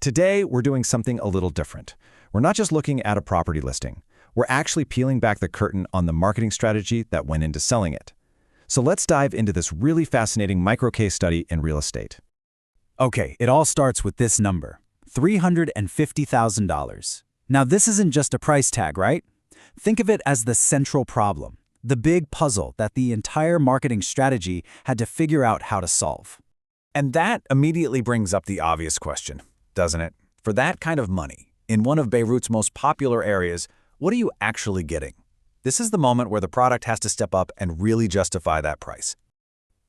Today, we're doing something a little different. We're not just looking at a property listing. We're actually peeling back the curtain on the marketing strategy that went into selling it. So let's dive into this really fascinating micro case study in real estate. Okay, it all starts with this number, $350,000. Now this isn't just a price tag, right? Think of it as the central problem, the big puzzle that the entire marketing strategy had to figure out how to solve. And that immediately brings up the obvious question, doesn't it? For that kind of money, in one of Beirut's most popular areas, what are you actually getting? This is the moment where the product has to step up and really justify that price.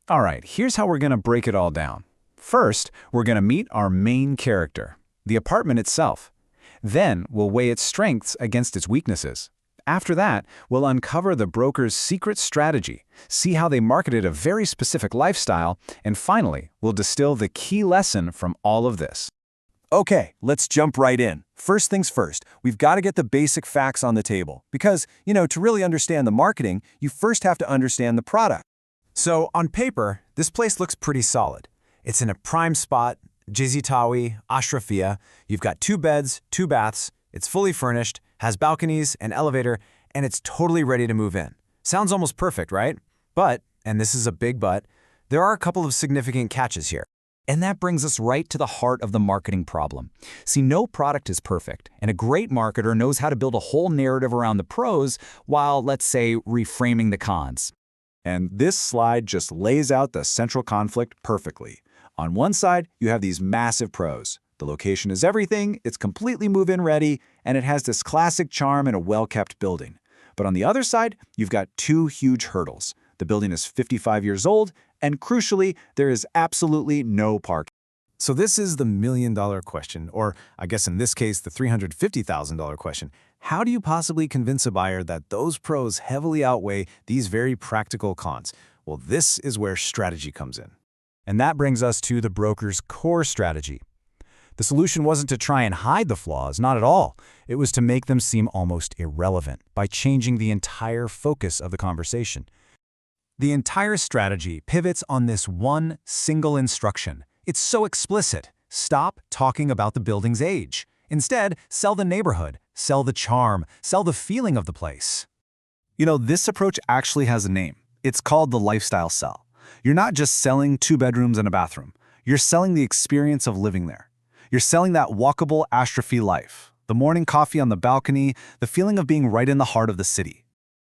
All right, here's how we're going to break it all down. First, we're going to meet our main character, the apartment itself. Then, we'll weigh its strengths against its weaknesses. After that, we'll uncover the broker's secret strategy, see how they marketed a very specific lifestyle, and finally, we'll distill the key lesson from all of this. Okay, let's jump right in. First things first, we've got to get the basic facts on the table because, to really understand the marketing, you first have to understand the product. So, on paper, this place looks pretty solid. It's in a prime spot, Jizitawi, Ashrafia. You've got 2 beds, 2 baths, it's fully furnished, has balconies, an elevator, and it's totally ready to move in. Sounds almost perfect, right? But, and this is a big but, there are a couple of significant catches here. And that brings us right to the heart of the marketing problem. See, no product is perfect, and a great marketer knows how to build a whole narrative around the pros while, let's say, reframing the cons. And this slide just lays out the central conflict perfectly. On one side, you have these massive pros. The location is everything, it's completely move-in ready, and it has this classic charm in a well-kept building. But on the other side, you've got 2 huge hurdles. The building is 55 years old, and crucially, there is absolutely no parking. So this is the million-dollar question, or I guess in this case, the $350,000 question. How do you possibly convince a buyer that those pros heavily outweigh these very practical cons? Well, this is where strategy comes in. And that brings us to the broker's core strategy. The solution wasn't to try and hide the flaws, not at all. It was to make them seem almost irrelevant by changing the entire focus of the conversation. The entire strategy pivots on this one single instruction. It's so explicit. Stop talking about the building's age. Instead, sell the neighborhood, sell the charm, sell the feeling of the place. This approach actually has a name. It's called the lifestyle sell. You're not just selling 2 bedrooms and a bathroom. You're selling the experience of living there. You're selling that walkable Ashrafi life, the morning coffee on the balcony, the feeling of being right in the heart of the city.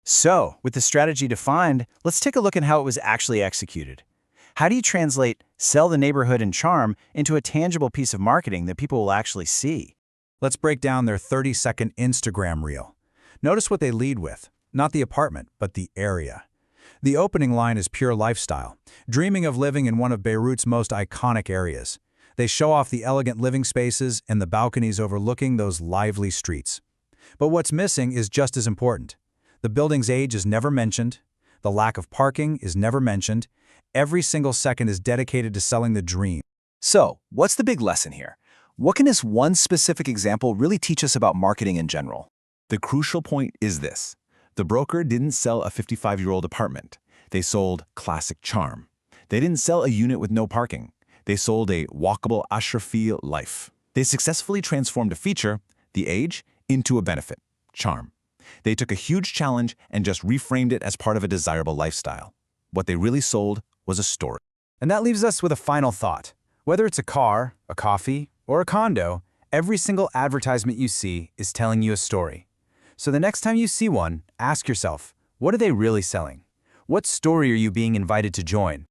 So, with the strategy defined, let's take a look at how it was actually executed. How do you translate sell the neighborhood and charm into a tangible piece of marketing that people will actually see? Let's break down their 30-second Instagram reel. Notice what they lead with, not the apartment, but the area. The opening line is pure lifestyle, dreaming of living in one of Beirut's most iconic areas. They show off the elegant living spaces and the balconies overlooking those lively streets. But what's missing is just as important. The building's age is never mentioned. The lack of parking is never mentioned. Every single second is dedicated to selling the dream. So, what's the big lesson here? What can this one specific example really teach us about marketing in general? The crucial point is this. The broker didn't sell a 55-year-old apartment. They sold classic charm. They didn't sell a unit with no parking. They sold a walkable Ashrafi life. They successfully transformed a feature, the age, into a benefit, charm. They took a huge challenge and just reframed it as part of a desirable lifestyle. What they really sold was a story. And that leaves us with a final thought. Whether it's a car, a coffee, or a condo, every single advertisement you see is telling you a story. So the next time you see one, ask yourself, what are they really selling? What story are you being invited to join?